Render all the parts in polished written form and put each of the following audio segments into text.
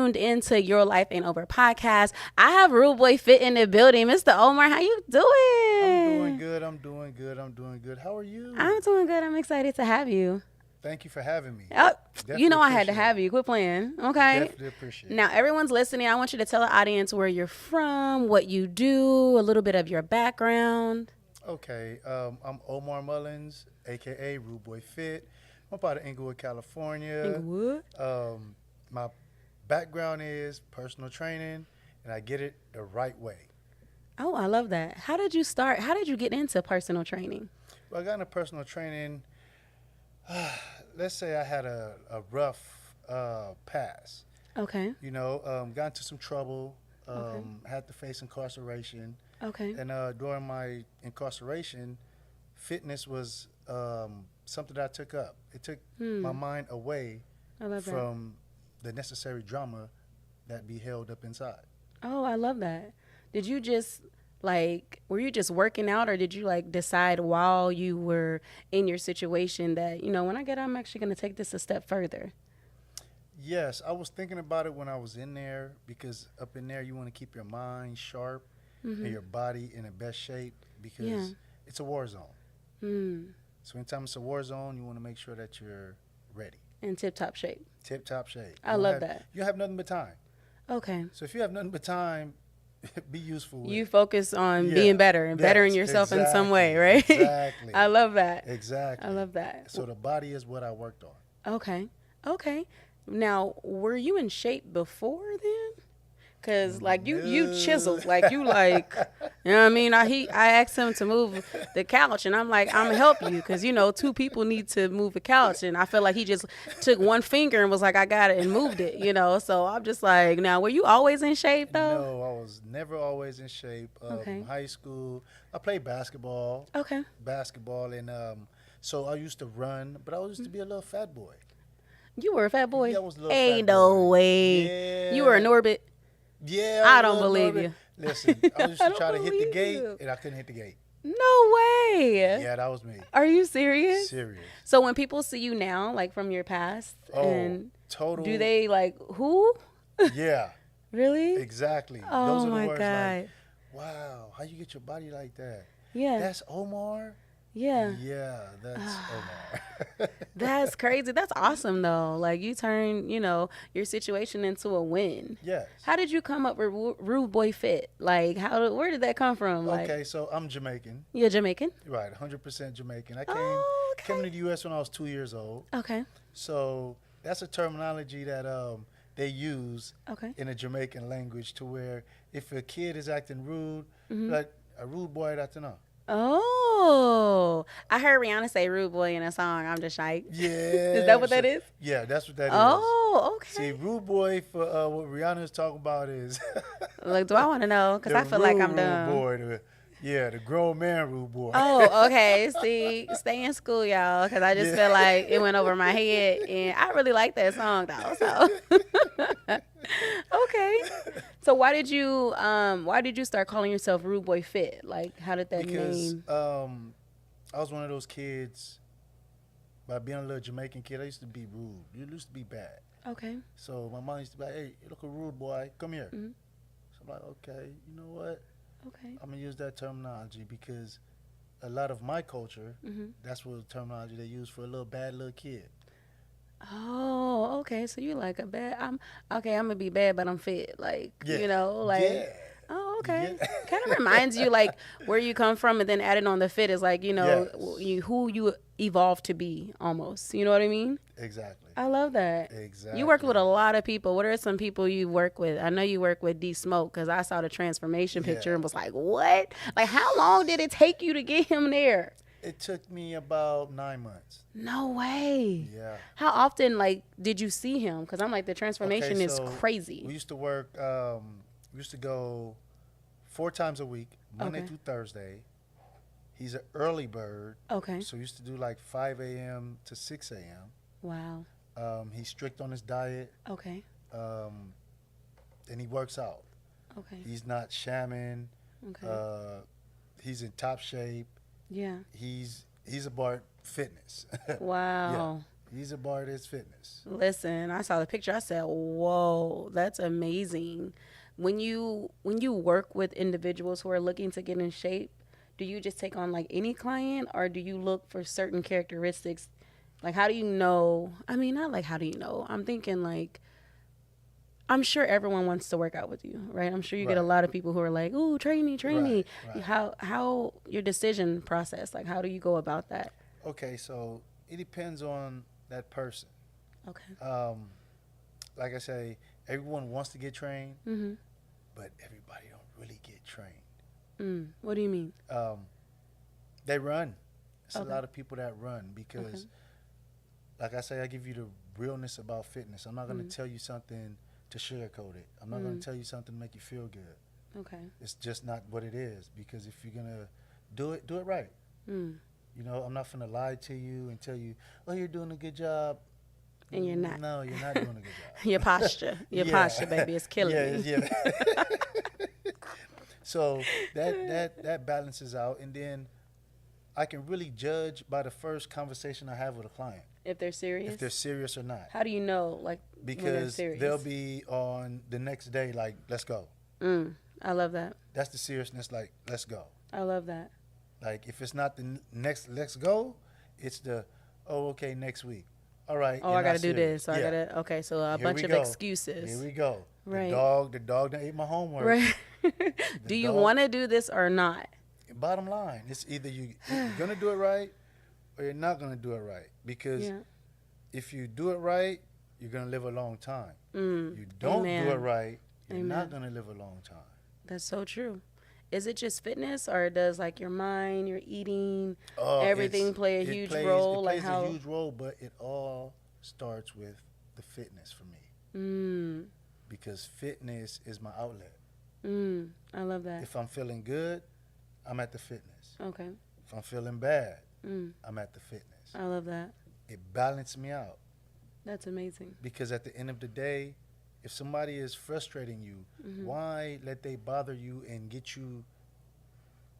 Tuned into Your Life Ain't Over podcast. I have Rude Boy Fit in the building. Mr. Omar, how you I'm doing doing? good. I'm doing good. I'm doing good. How are you? I'm doing good. I'm excited to have you. Thank you for having me. Oh, you Definitely know I had to appreciate have it. you. Quit playing. Okay. Definitely appreciate Now it. everyone's listening. I want you to tell the audience where you're from, what you do, a little bit of your background. Okay. I'm Omar Mullins, aka Rude Boy Fit. I'm out of Inglewood, California. Inglewood. My background is personal training, and I get it the right way. Oh, I love that. How did you start? How did you get into personal training? Well, I got into personal training. Let's say I had a rough past. Okay. Got into some trouble. Okay. Had to face incarceration. Okay. And during my incarceration, fitness was something that I took up. It took my mind away I love that. from the necessary drama that be held up inside. Oh, I love that. Did you just were you just working out, or did you decide while you were in your situation that, when I get out, I'm actually going to take this a step further? Yes, I was thinking about it when I was in there because up in there you want to keep your mind sharp and your body in the best shape because Yeah. it's a war zone. Hmm. So anytime it's a war zone, you want to make sure that you're ready. In tip top shape. Tip top shape. I love that. You have nothing but time. Okay. So if you have nothing but time, be useful with You it. focus on Yeah. being better and bettering Yes, yourself in some way, right? Exactly. I love that. Exactly. I love that. So the body is what I worked on. Okay. Okay. Now, were you in shape before then? Cause you chiseled, you know what I mean. I asked him to move the couch, and I'm like, I'm gonna help you, cause two people need to move a couch, and I feel like he just took one finger and was like, I got it, and moved it, So I'm just like, now, were you always in shape though? No, I was never always in shape. Okay. High school, I played basketball. Okay. And so I used to run, but I used to be a little fat boy. You were a fat boy. Yeah, I was a little Ain't fat no boy. way. Yeah. You were an orbit. Yeah, I was don't a believe little you. Listen, I used I to don't try to hit the believe gate, you. and I couldn't hit the gate. No way. Yeah, that was me. Are you serious? Serious. So when people see you now, from your past, Oh, and total. do they who? Yeah, Really? exactly. Oh Those are the my words God. wow, how you get your body like that? Yeah. That's Omar? Yeah. Yeah, that's Omar. That's crazy. That's awesome though. You turn, your situation into a win. Yes. How did you come up with Rude Boy Fit? Where did that come from? Okay, so I'm Jamaican. You're Jamaican? Right, 100% Jamaican. I Oh, okay. came to the U.S. when I was 2 years old. Okay. So that's a terminology that they use Okay. in a Jamaican language to where if a kid is acting rude, Mm-hmm. like a rude boy, that's enough. Oh, I heard Rihanna say "rude boy" in a song. I'm just like, Yeah. is that what that is? Yeah, that's what that is. Oh, See, okay. rude boy for what Rihanna is talking about is Look, do I want to know? Because the I feel like I'm rude dumb. boy. The grown man rude boy. Oh, okay. See, stay in school, y'all, because I just Yeah. feel like it went over my head, and I really like that song though. So, okay. So why did you start calling yourself Rude Boy Fit? How did that Because name? I was one of those kids. By being a little Jamaican kid, I used to be rude. You used to be bad. Okay. So my mom used to be like, "Hey, you look a rude boy. Come here." Mhm. So I'm like, "Okay, you know what? Okay. I'm gonna use that terminology because a lot of my culture, Mhm. that's what terminology they use for a little bad little kid." Oh, okay. So you like a bad? I'm okay. I'm gonna be bad, but I'm fit. Yeah. Yeah. Oh, okay. Yeah. Kind of reminds you where you come from, and then adding on the fit is Yes. who you evolved to be almost. You know what I mean? Exactly. I love that. Exactly. You work with a lot of people. What are some people you work with? I know you work with D Smoke because I saw the transformation picture Yeah. and was like, what? How long did it take you to get him there? It took me about 9 months. No way. Yeah. How often did you see him? Because I'm like, the transformation Okay, is so crazy. We used to work. We used to go 4 times a week, Monday Okay. through Thursday. He's an early bird, Okay. so we used to do like 5 a.m. to 6 a.m. Wow. He's strict on his diet, Okay. and he works out. Okay. He's not shamming. Okay. He's in top shape. Yeah. He's about fitness. Wow. He's a bar that's fitness. Listen, I saw the picture. I said, "Whoa, that's amazing." When you work with individuals who are looking to get in shape, do you just take on like any client, or do you look for certain characteristics? Like, how do you know? I mean, not like how do you know? I'm thinking like, I'm sure everyone wants to work out with you, right? I'm sure you get a Right. lot of people who are like, "Ooh, train me, train me." Right. How your decision process? Like, how do you go about that? Okay, so it depends on that person. Okay. Like I say, everyone wants to get trained, Mhm. but everybody don't really get trained. What do you mean? They run. It's Okay. a lot of people that run because, like I say, I give you the realness about fitness. I'm not going to tell you something to sugarcoat it. I'm not going to tell you something to make you feel good. Okay. It's just not what it is, because if you're going to do it right. You know, I'm not going to lie to you and tell you, oh, you're doing a good job. And you're not. No, you're not doing a good job. Your posture, Yeah. posture, baby, is killing me. Yeah. So that balances out, and then I can really judge by the first conversation I have with a client If they're serious. if they're serious or not. How do you know, like, when they're Because serious? they'll be on the next day like, let's go. I love that. That's the seriousness, like, let's go. I love that. Like, if it's not the next let's go, it's the, oh, okay, next week. All right. Oh, you're I got not to do serious. this. So I Yeah. got to, okay, so a Here bunch we of go. excuses. Here we go. Right. The dog that ate my homework. Right. Do you dog- want to do this or not? Bottom line, it's either you're gonna do it right or you're not gonna do it right. Because Yeah. if you do it right, you're gonna live a long time. You don't do Amen. it right, you're Amen. not gonna live a long time. That's so true. Is it just fitness, or does like your mind, your eating, Oh, everything play a it huge plays- role? It Like plays how? a huge role, but it all starts with the fitness for me. Because fitness is my outlet. I love that. If I'm feeling good, I'm at the fitness. Okay. If I'm feeling bad, I'm at the fitness. I love that. It balances me out. That's amazing. Because at the end of the day, if somebody is frustrating you, why let they bother you and get you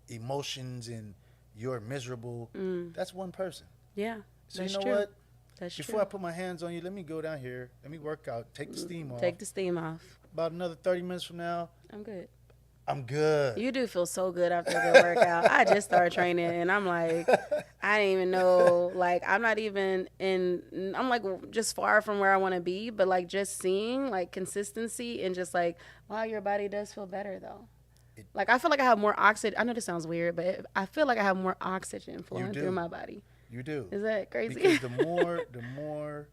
emotions and you're miserable? That's one person. Yeah. So that's you know true. what? That's Before true. I put my hands on you, let me go down here. Let me work out. Take the steam off. Take the steam off. About another 30 minutes from now, I'm good. I'm good. You do feel so good after a good workout. I just started training and I'm like, I didn't even know, like, I'm not even in, I'm like just far from where I want to be, but like just seeing like consistency and just like, wow, your body does feel better though. Like, I feel like I have more oxygen. I know this sounds weird, but I feel like I have more oxygen flowing do. through my body. You do. Is that crazy? Because the more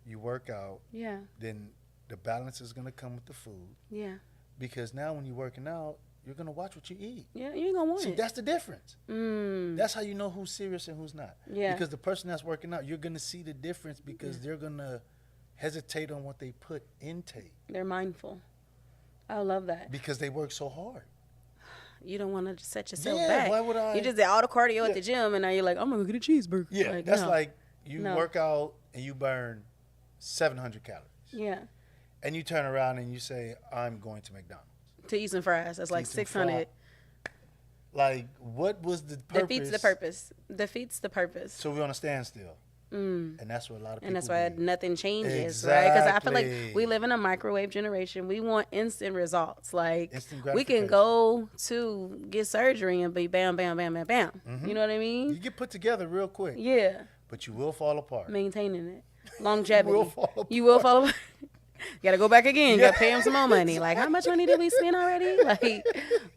you work out, Yeah. then the balance is going to come with the food. Yeah. Because now when you're working out, you're going to watch what you eat. Yeah. You ain't going to want See, it. that's the difference. That's how you know who's serious and who's not. Yeah. Because the person that's working out, you're going to see the difference because they're going to hesitate on what they put intake. They're mindful. I love that. Because they work so hard. You don't want to set yourself Yeah, back. why would I? You just did all the cardio Yeah. at the gym, and now you're like, I'm gonna get a cheeseburger. Yeah, Like, that's no. like you No. work out and you burn 700 calories. Yeah, And you turn around and you say, I'm going to McDonald's. to eat some fries. That's like eat some 600. Like, what was the purpose? Defeats the purpose. Defeats the purpose. So we're on a standstill. And that's what a lot of people And that's why do. nothing changes, right? Because I feel like Exactly. we live in a microwave generation. We want instant results. Like, Instant we can gratification. go to get surgery and be bam, bam, bam, bam, bam. You know what I You mean? get put together real quick, Yeah. but you will fall apart. Maintaining it. Longevity. will fall apart. You will fall apart. You gotta go back again. You gotta pay him some more money. Like, how much money did we spend already? Like,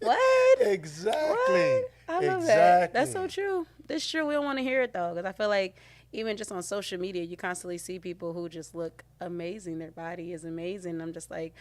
what? Exactly. What? I love exactly. that. That's so true. That's true. We don't want to hear it though, because I feel like even just on social media, you constantly see people who just look amazing. Their body is amazing. I'm just like,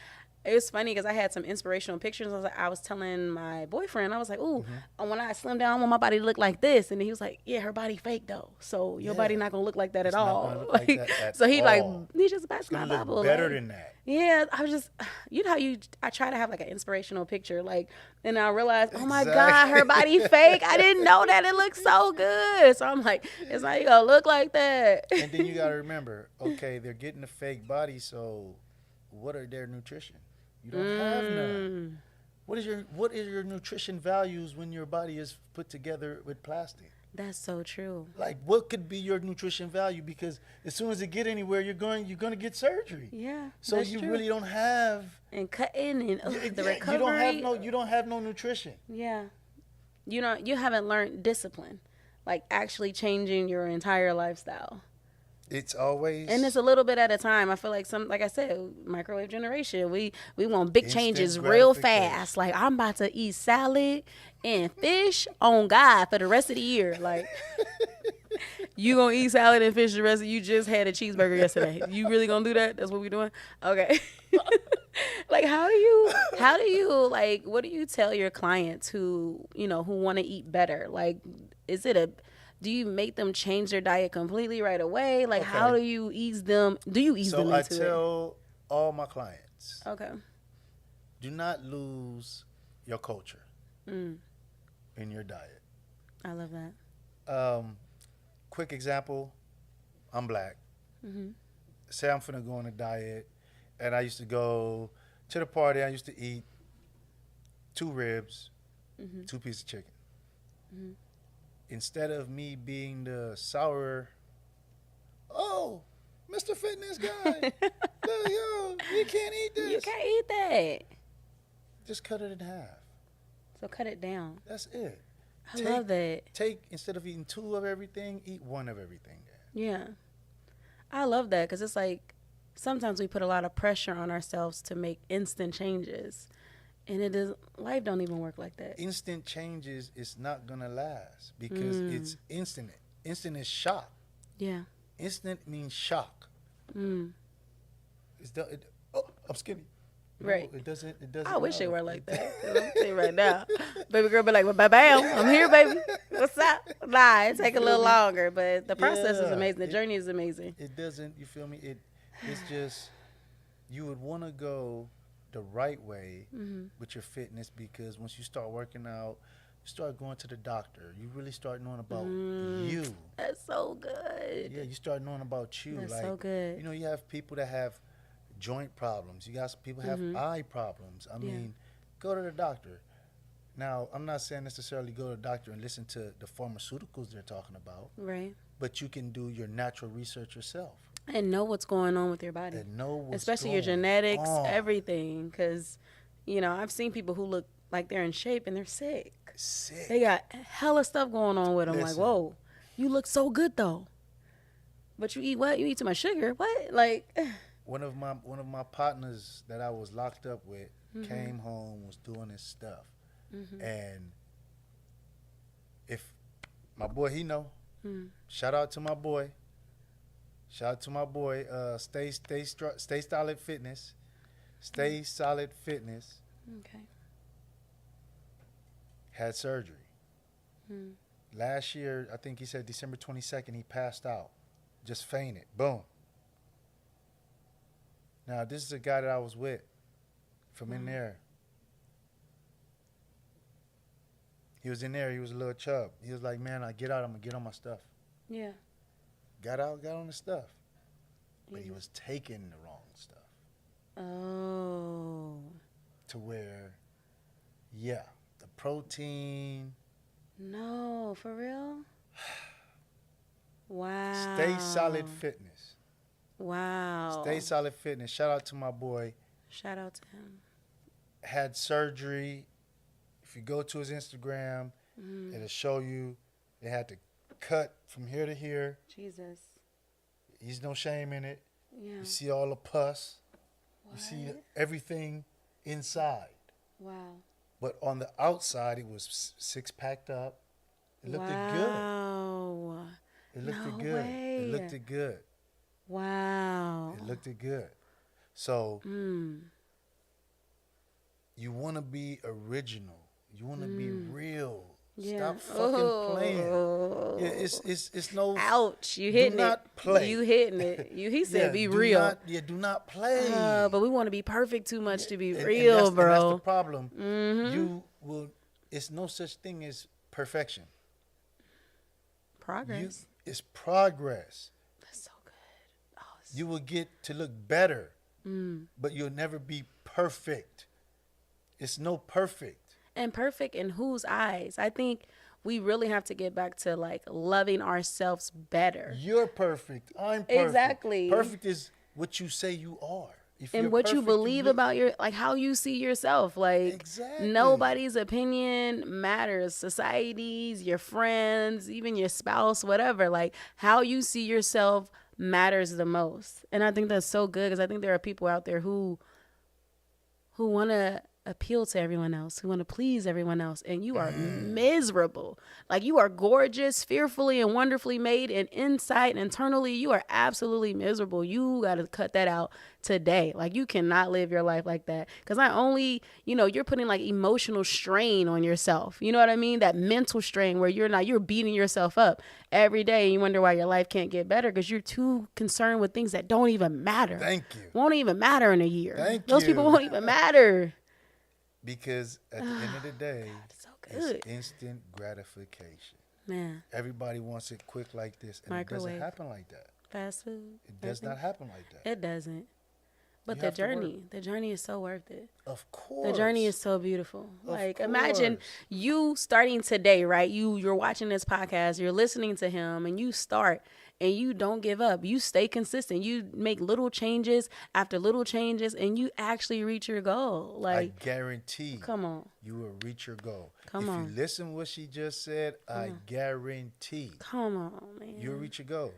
it was funny because I had some inspirational pictures. I was telling my boyfriend, I was like, ooh, when I slim down, I want my body to look like this. And he was like, yeah, her body fake though. So your body not going to look like that It's at not all. gonna look like that at so he all. like, he just It's bust my gonna look bubble. better like, than that. yeah, I was just, you know how I try to have like an inspirational picture, like, and I realized, oh my God, her body fake. I didn't know that. It looks so good. So I'm like, it's not gonna look like that. And then you got to remember, okay, they're getting a fake body, so what are their nutrition? You don't have none. What is your nutrition values when your body is put together with plastic? That's so true. Like, what could be your nutrition value? Because as soon as it get anywhere, you're going to get surgery. Yeah. So that's you true. really don't have and cutting and the recovery. You don't have no nutrition. Yeah. You haven't learned discipline, like actually changing your entire lifestyle. It's always, and it's a little bit at a time. I feel like like I said, microwave generation. We want big changes real fast. Like, I'm about to eat salad and fish on God for the rest of the year. Like, you gonna eat salad and fish the rest of you just had a cheeseburger yesterday. You really gonna do that? That's what we doing? Okay. Like, how do you like, what do you tell your clients who want to eat better? Like, do you make them change their diet completely right away? Like, how do you ease them? Do you ease them into it? So I tell all my clients, okay, do not lose your culture in your diet. I love that. Quick example, I'm black. Mm-hmm. Say I'm finna go on a diet, and I used to go to the party. I used to eat 2 ribs, 2 pieces of chicken. Mm-hmm. Instead of me being the sour, oh, Mr. Fitness guy, yo, you can't eat this. You can't eat that. Just cut it in half. So cut it down. That's it. I love that. Instead of eating 2 of everything, eat 1 of everything. Yeah. I love that, because it's like sometimes we put a lot of pressure on ourselves to make instant changes. And life don't even work like that. Instant changes is not going to last because it's instant. Instant is shock. Yeah. Instant means shock. I'm skinny. Right. No, it doesn't. I wish it were like that. I'm telling you right now. Baby girl be like, well, bam, I'm here, baby. What's up? Nah, it take a little longer, but the process is amazing. The journey is amazing. It doesn't, you feel me? It's just, you would want to go the right way with your fitness, because once you start working out, you start going to the doctor. You really start knowing about you. That's so good. Yeah, you start knowing about you. That's like, so good. You have people that have joint problems. You got people have eye problems. I mean, go to the doctor. Now, I'm not saying necessarily go to the doctor and listen to the pharmaceuticals they're talking about. Right. But you can do your natural research yourself. And know what's going on with your body. And know what's especially going your genetics, on. Everything. Because, I've seen people who look like they're in shape and they're sick. Sick. They got hella stuff going on with them. Listen. Like, whoa, you look so good though. But you eat what? You eat too much sugar. What? Like. One of my partners that I was locked up with came home, was doing his stuff. And if my boy, he know, shout out to my boy. Stay Solid Fitness. Stay Solid Fitness. Okay. Had surgery. Last year, I think he said December 22nd, he passed out. Just fainted. Boom. Now, this is a guy that I was with from in there. He was in there. He was a little chub. He was like, man, I get out. I'm going to get on my stuff. Yeah. Got out, got on the stuff. But he was taking the wrong stuff. Oh. To where, the protein. No, for real? Wow. Stay Solid Fitness. Wow. Stay Solid Fitness. Shout out to my boy. Shout out to him. Had surgery. If you go to his Instagram, it'll show you they had to cut from here to here. Jesus. There's no shame in it. Yeah. You see all the pus. What? You see everything inside. Wow. But on the outside, it was 6-packed up. It looked good. Wow. It looked No good. way. It looked good. Wow. It looked good. So you want to be original. You want to be real. Yeah. Stop fucking playing. Yeah, it's no. Ouch! You hitting do not play. You hitting it. He said be real. Do not play. But we want to be perfect too much to be and real, bro. And that's the problem. You will. It's no such thing as perfection. Progress. It's progress. That's so good. Oh, you will get to look better, but you'll never be perfect. It's no perfect. And perfect in whose eyes? I think we really have to get back to like loving ourselves better. You're perfect. I'm perfect. Exactly. Perfect is what you say you are. If And you're what you perfect, believe about your, like how you see yourself. Like Exactly. nobody's opinion matters. Society's, your friends, even your spouse, whatever. Like how you see yourself matters the most. And I think that's so good because I think there are people out there who want to appeal to everyone else, who want to please everyone else, and you are miserable. Like you are gorgeous, fearfully and wonderfully made, and inside and internally you are absolutely miserable. You got to cut that out today. Like you cannot live your life like that, because not only, you know, you're putting like emotional strain on yourself, you know what I mean, that mental strain where you're beating yourself up every day, and you wonder why your life can't get better because you're too concerned with things that don't even matter. Thank you. Won't even matter in a year. Thank Those you. people won't even matter. Because at the end of the day, so good. it's instant gratification. Man, Everybody wants it quick like this, and Microwave. it doesn't happen like that. fast food. It does not happen like that. It doesn't. But You the have to work. journey is so worth it. Of course. The journey is so beautiful. Of Like imagine course. you starting today, right? You're watching this podcast, you're listening to him, and you start and you don't give up. You stay consistent. You make little changes after little changes, and you actually reach your goal. Like I guarantee come on. you will reach your goal. Come if on. you listen what she just said, I guarantee Come on, man. you'll reach your goal.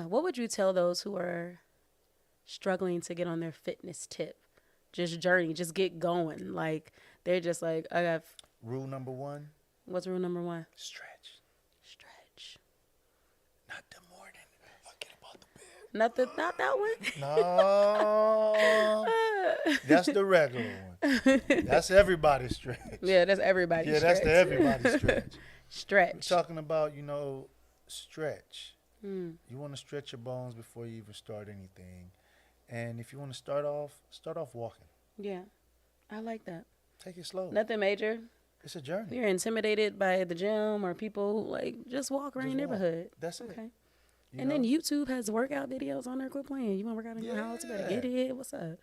What would you tell those who are struggling to get on their fitness tip? Just journey, just get going. Like they're just like, I got. Rule number 1, What's rule number 1? stretch. Stretch. Not the morning. Forget about the bed. Not that one. No. That's the regular one. That's everybody's stretch. Yeah, that's everybody. Yeah, that's the everybody's stretch. We're Stretch. talking about, stretch. Mm. You want to stretch your bones before you even start anything. And if you want to start off walking. Yeah, I like that. Take it slow. Nothing major. It's a journey. If you're intimidated by the gym or people, like just walk around Just your walk. neighborhood. That's Okay. it. And then YouTube has workout videos on there. Quit playing. You want to work out in your house? You better get it. What's up?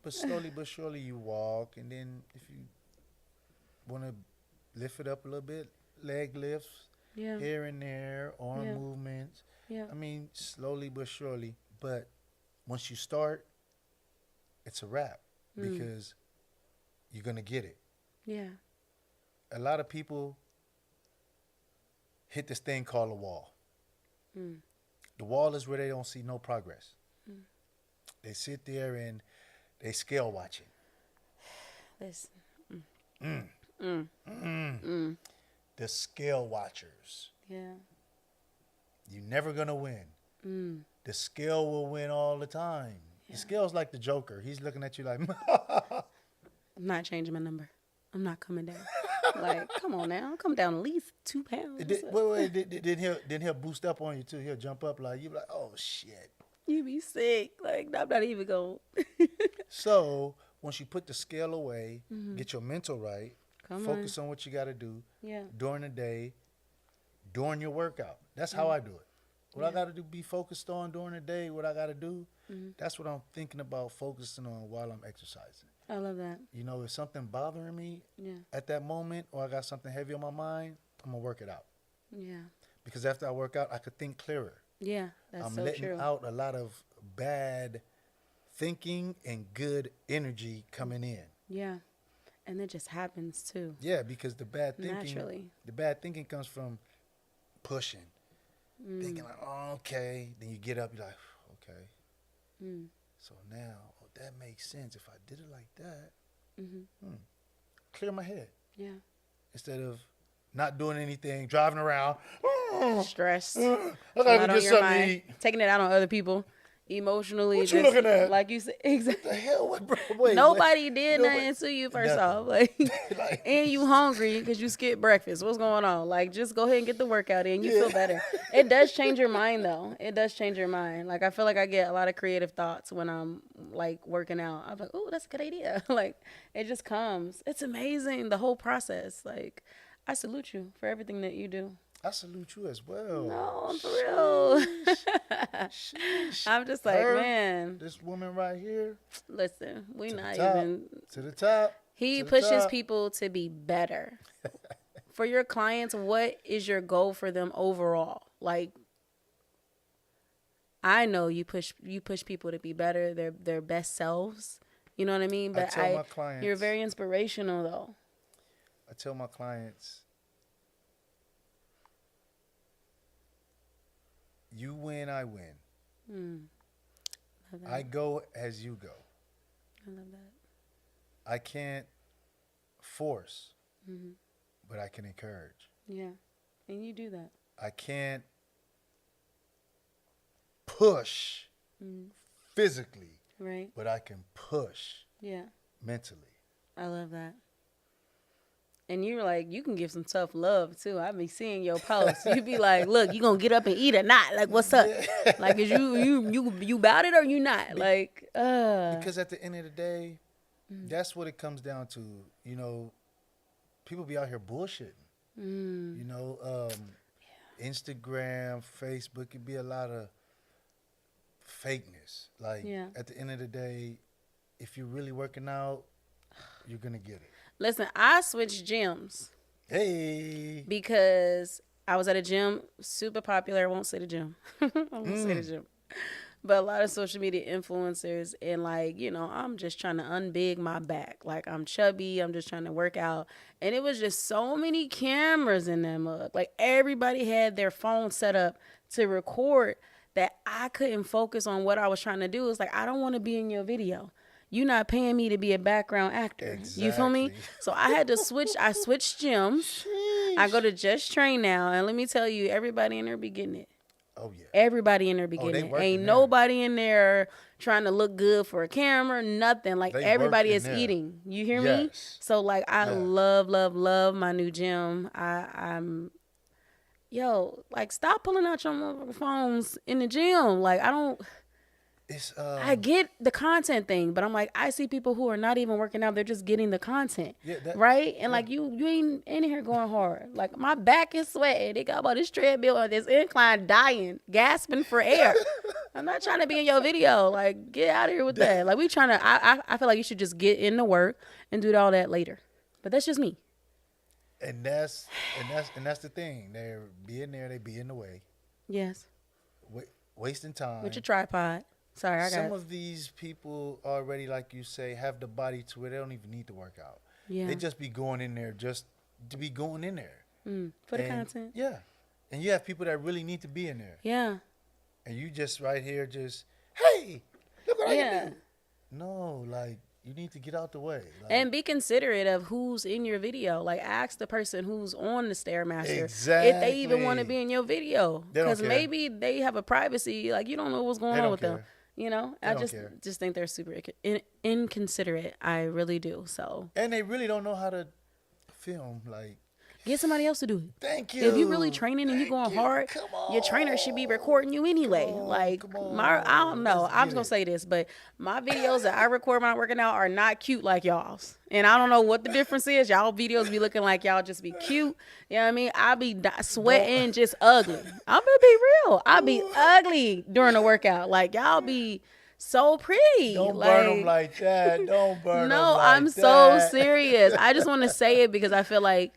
But slowly but surely you walk, and then if you want to lift it up a little bit, leg lifts Yeah. here and there, arm Yeah. movements. Yeah. I mean, slowly but surely. But once you start, it's a wrap because you're going to get it. Yeah. A lot of people hit this thing called a wall. Mm. The wall is where they don't see no progress. They sit there and they scale watching. Listen. The scale watchers. Yeah. You're never going to win. Mm. The scale will win all the time. Yeah. The scale's like the Joker. He's looking at you like, I'm not changing my number. I'm not coming down. Like, come on now. Come down at least 2 pounds. then he'll boost up on you too. He'll jump up like, you be like, oh shit. You be sick. Like, I'm not even going. So once you put the scale away, get your mental right, Come focus on what you got to do Yeah. during the day, during your workout. That's how I do it. What I got to do, be focused on during the day, what I got to do, that's what I'm thinking about focusing on while I'm exercising. I love that. If something bothering me Yeah. at that moment or I got something heavy on my mind, I'm going to work it out. Yeah. Because after I work out, I could think clearer. Yeah. That's I'm so letting true. out a lot of bad thinking and good energy coming in. Yeah. And it just happens too. Yeah, because the bad Naturally. thinking comes from pushing. Thinking like, oh, okay. Then you get up, you're like, okay. So now, that makes sense. If I did it like that, clear my head. Yeah. Instead of not doing anything, driving around. Stress. I Not gotta on get your something to mind. eat. Taking it out on other people. Emotionally. What you looking at? Like you said. Exactly. The hell? Wait, Nobody did Nobody- nothing to you first Nothing. off. Like, Like- and you hungry because you skipped breakfast. What's going on? Like, just go ahead and get the workout in. You feel better. It does change your mind though. It does change your mind. Like, I feel like I get a lot of creative thoughts when I'm like working out. I'm like, oh, that's a good idea. Like, it just comes. It's amazing, the whole process. Like, I salute you for everything that you do. I salute you as well. No, I'm for real. Sheesh. I'm just like, Her, man, This woman right here, listen, we to the not top. even. to the top. He to the pushes top. people to be better for your clients, what is your goal for them overall? Like, I know you push people to be better, their best selves. You know what I mean? But tell my clients, you're very inspirational though. I tell my clients, you win, I win. Love that. I go as you go. I love that. I can't force, but I can encourage. Yeah, and you do that. I can't push physically, Right. but I can push Yeah. mentally. I love that. And you're like, you can give some tough love too. I be seeing your posts. You be like, look, you gonna get up and eat or not? Like, what's up? Like, is you about it or you not? Like, Because at the end of the day, that's what it comes down to. You know, people be out here bullshitting. You know, Instagram, Facebook, it be a lot of fakeness. Like, at the end of the day, if you're really working out, you're gonna get it. Listen, I switched gyms. Hey. Because I was at a gym, super popular. I won't say the gym. I won't say the gym. But a lot of social media influencers, and like, you know, I'm just trying to unbig my back. Like, I'm chubby. I'm just trying to work out. And it was just so many cameras in that mug. Like, everybody had their phone set up to record that I couldn't focus on what I was trying to do. It's like, I don't want to be in your video. You're not paying me to be a background actor. Exactly. You feel me? So I had to switch. I switched gyms. I go to Just Train now. And let me tell you, everybody in there be getting it. Oh, yeah. Everybody in there be getting it. Ain't nobody in there trying to look good for a camera, nothing. Like, everybody is eating. You hear me? So, like, I love, love, love my new gym. I'm, like, stop pulling out your motherfucking phones in the gym. Like, I don't... I get the content thing, but I'm like, I see people who are not even working out. They're just getting the content, right? And like, you ain't in here going hard. Like, my back is sweating. They got about this treadmill on this incline, dying, gasping for air. I'm not trying to be in your video. Like, get out of here with that. Like, we trying to. I feel like you should just get in the work and do all that later. But that's just me. And that's the thing. They're being there. They be in the way. Yes. Wasting time with your tripod. Sorry, I got some of these people already, like you say, have the body to where they don't even need to work out. Yeah. They just be going in there just to be going in there. For the content. Yeah. And you have people that really need to be in there. Yeah. And you just right here just, hey, look what I can do. No, like, you need to get out the way. Like, and be considerate of who's in your video. Like, ask the person who's on the Stairmaster exactly. if they even want to be in your video. Because maybe they have a privacy. Like, you don't know what's going on with them. You know, I just think they're super inconsiderate. I really do. So, and they really don't know how to film. Like, get somebody else to do it. Thank you. If you really training and you going hard, your trainer should be recording you anyway. I don't know. I'm just gonna say this, but my videos that I record when I'm working out are not cute like y'all's. And I don't know what the difference is. Y'all videos be looking like y'all just be cute. You know what I mean? I be sweating just ugly. I'm gonna be real. I be ugly during the workout. Like, y'all be so pretty. Don't burn them like that. Don't burn them like that. No, I'm so serious. I just want to say it because I feel like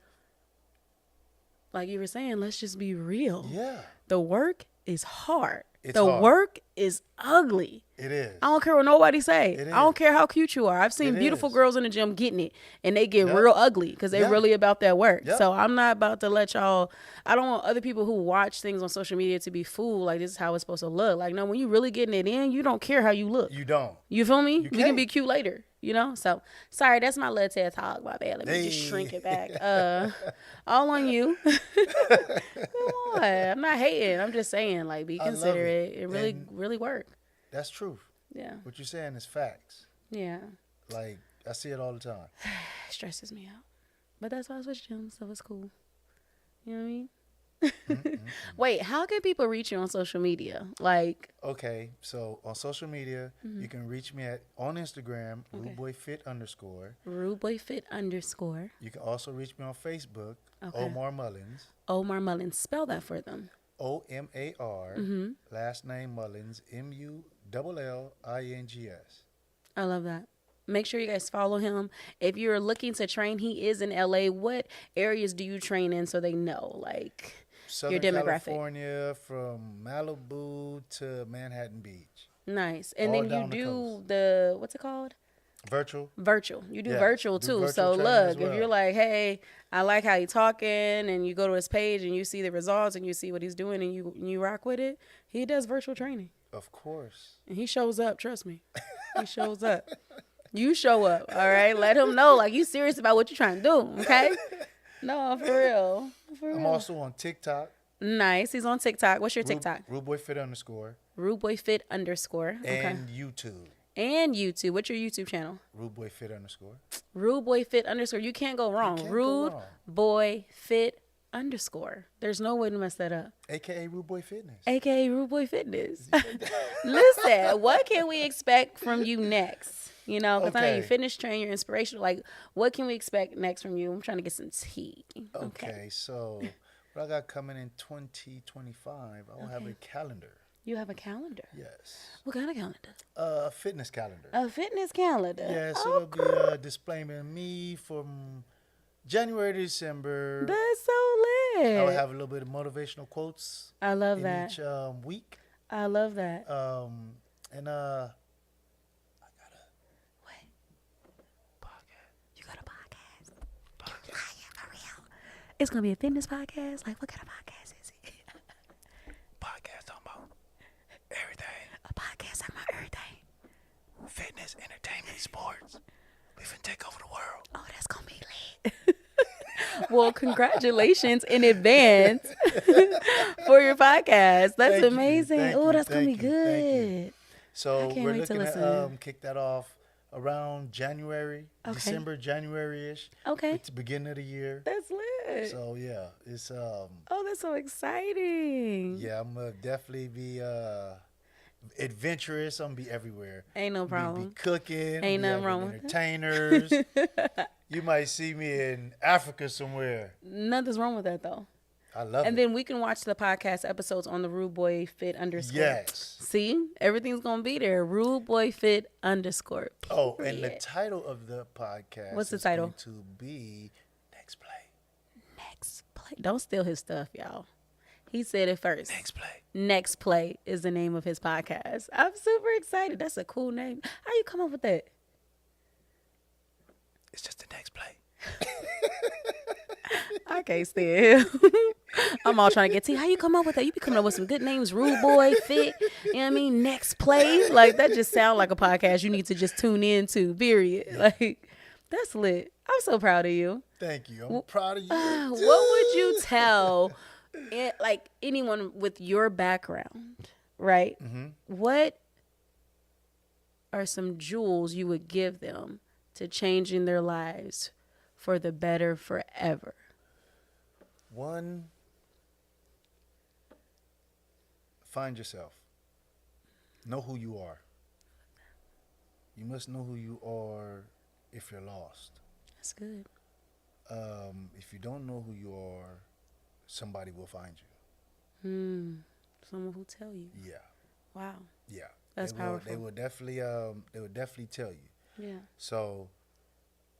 you were saying, let's just be real. Yeah. The work is hard. The work is ugly. It is. I don't care what nobody say. I don't care how cute you are. I've seen beautiful girls in the gym getting it, and they get real ugly because they're really about that work. So I'm not about to let y'all. I don't want other people who watch things on social media to be fooled. Like, this is how it's supposed to look. Like, no, when you really getting it in, you don't care how you look. You don't. You feel me? We can be cute later. You know? So, sorry, that's my little TED talk. My bad. Let me just shrink it back. All on you. Come on. I'm not hating. I'm just saying, like, be considerate. It really, really work. That's truth. Yeah. What you're saying is facts. Yeah. Like, I see it all the time. It stresses me out. But that's why I switched gyms, so it's cool. You know what I mean? Wait, how can people reach you on social media? Like, okay, so on social media, you can reach me on Instagram, RudeBoyFit_. RudeBoyFit_. You can also reach me on Facebook, Omar Mullins. Omar Mullins. Spell that for them. OMAR, last name Mullins, MULLINGS. I love that. Make sure you guys follow him. If you're looking to train, he is in LA. What areas do you train in so they know, like, your Southern demographic? California, from Malibu to Manhattan Beach. Nice. And All then you down the do coast. the, what's it called? Virtual. Virtual. You do Yeah, virtual do too. virtual So training as look, if you're well. like, hey, I like how he talking, and you go to his page and you see the results and you see what he's doing and you rock with it, he does virtual training. Of course. And he shows up, trust me. He shows up. You show up, all right? Let him know, like, you serious about what you're trying to do, okay? No, for real. For I'm real. also on TikTok. Nice. He's on TikTok. What's your TikTok? Rude Boy Fit _. RudeBoyFit_. Okay. And YouTube. And YouTube. What's your YouTube channel? Rude Boy Fit _. RudeBoyFit_. You can't go wrong. can't go Rude wrong. Boy Fit _. There's no way to mess that up. AKA Rude Boy Fitness. AKA Rude Boy Fitness. Listen, what can we expect from you next? You know, because I know you Okay. fitness train, you're inspirational. Like, what can we expect next from you? I'm trying to get some tea. Okay, so what I got coming in 2025, I will have a calendar. You have a calendar. Yes. What kind of calendar? A fitness calendar. A fitness calendar. Yes, Oh, it'll be displaying me from January to December. that's so lit. I will have a little bit of motivational quotes I love in that. each week. I love that. And What? You got a podcast? Lying for real. It's gonna be a fitness podcast. Like, what kind of podcast is it? podcast talking about everything. A podcast talking about everything. Fitness, entertainment, sports. We finna take over the world. Oh, that's gonna be lit. Well, congratulations in advance for your podcast. That's Thank you, amazing. thank Oh, you, that's gonna be thank you, thank you. good. So I can't we're wait to looking to listen. kick that off around January, Okay. December, January-ish. Okay. It's the beginning of the year. That's lit. So yeah, it's Oh, that's so exciting. yeah, I'm gonna definitely be adventurous. I'm gonna be everywhere. Ain't no Be problem. cooking. Ain't be nothing having wrong with that. entertainers. You might see me in Africa somewhere. Nothing's wrong with that though. I love And it. then we can watch the podcast episodes on the Rude Boy Fit _. Yes. See, everything's gonna be there. Rude Boy Fit _ Oh, and the period. title of the podcast What's the is title? going to be Next Play. Next play. Don't steal his stuff, y'all. He said it first. Next Play. Next Play is the name of his podcast. I'm super excited. That's a cool name. How you come up with that? It's just the Next Play. I can't stand him. I'm all trying to get to you. How you come up with that? You be coming up with some good names. Rude Boy, Fit. You know what I mean? Next Play. Like, that just sound like a podcast you need to just tune into, period. Like, that's lit. I'm so proud of you. Thank you. I'm proud of you. What would you tell, like, anyone with your background, right? What are some jewels you would give them to changing their lives for the better forever? One, find yourself. Know who you are. You must know who you are if you're lost. That's good. If you don't know who you are, somebody will find you. Someone who tell you. Yeah, Wow. yeah. That's powerful. They will definitely tell you. Yeah. So,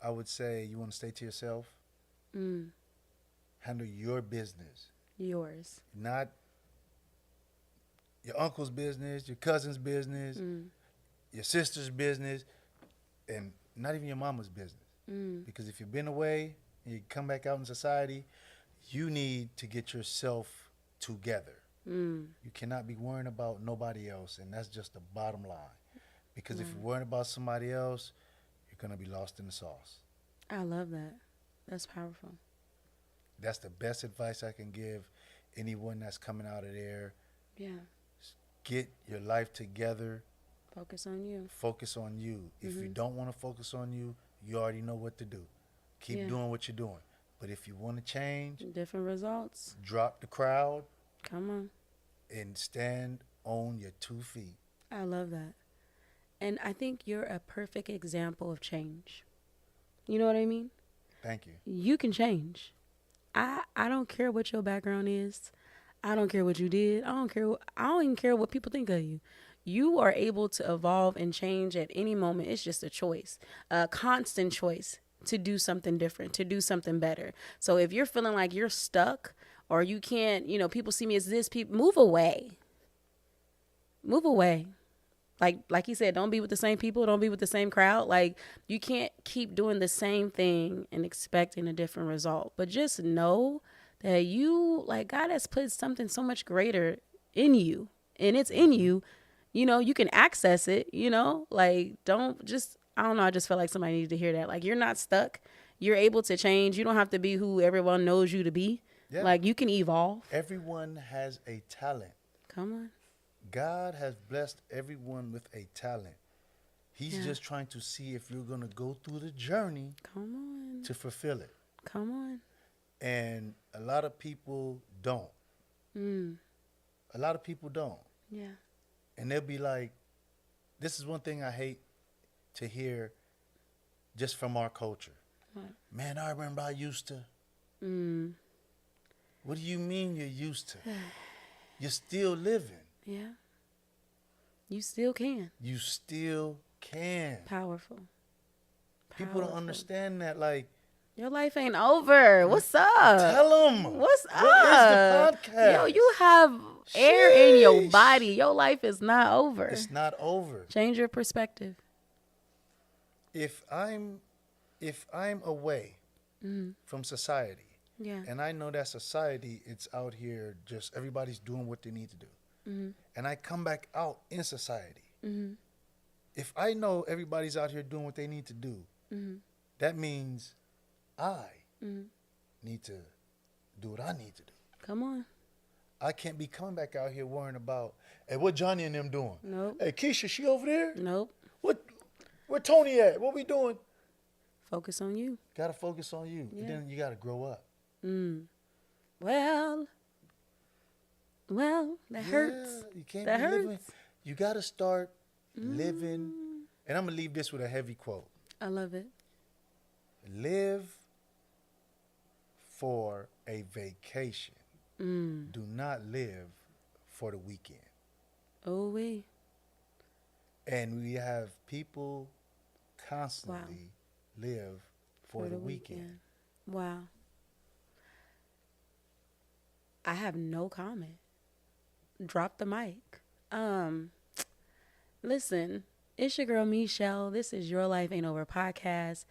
I would say you want to stay to yourself. Handle your business, Yours. not your uncle's business, your cousin's business, your sister's business, and not even your mama's business. Because if you've been away and you come back out in society, you need to get yourself together. You cannot be worrying about nobody else, and that's just the bottom line. Because if you're worrying about somebody else, you're going to be lost in the sauce. I love that. That's powerful. That's the best advice I can give anyone that's coming out of there. Yeah. Get your life together. Focus on you. Focus on you. If you don't want to focus on you, you already know what to do. Keep Yeah. doing what you're doing. But if you want to change, Different results. drop the crowd Come on. and stand on your 2 feet. I love that. And I think you're a perfect example of change. You know what I mean? Thank you. You can change. I don't care what your background is. I don't care what you did. I don't even care what people think of you. you are able to evolve and change at any moment. It's just a choice, a constant choice to do something different, to do something better. So if you're feeling like you're stuck or you can't, people see me as this, people move away. Move away. Like he said, don't be with the same people, don't be with the same crowd. Like, you can't keep doing the same thing and expecting a different result. But just know that God has put something so much greater in you, and it's in you. You can access it, don't just, I don't know, I just felt like somebody needed to hear that. Like, you're not stuck. You're able to change. You don't have to be who everyone knows you to be. Yeah. Like, you can evolve. Everyone has a talent. Come on. God has blessed everyone with a talent. He's just trying to see if you're going to go through the journey to fulfill it. Come on. And a lot of people don't. A lot of people don't. Yeah. And they'll be like, this is one thing I hate to hear just from our culture. What? Man, I remember I used to. What do you mean you're used to? You're still living. Yeah. You still can. You still can. Powerful. People don't understand that. Like, your life ain't over. What's up? Tell them. What's up? What is the podcast? Yo, you have air in your body. Your life is not over. It's not over. Change your perspective. If I'm away from society, and I know that society, it's out here, just everybody's doing what they need to do. And I come back out in society. If I know everybody's out here doing what they need to do, that means I need to do what I need to do. Come on. I can't be coming back out here worrying about, hey, what Johnny and them doing? Nope. Hey, Keisha, she over there? Nope. Where Tony at? What we doing? Focus on you. Gotta focus on you. Yeah. And then you gotta grow up. Well, that hurts. You can't that be hurts. living. You gotta start living. And I'm gonna leave this with a heavy quote. I love it. Live for a vacation. Do not live for the weekend. Oh, we. And we have people constantly live for the weekend. Wow. I have no comment. Drop the mic. Listen, it's your girl Michelle. This is Your Life Ain't Over podcast.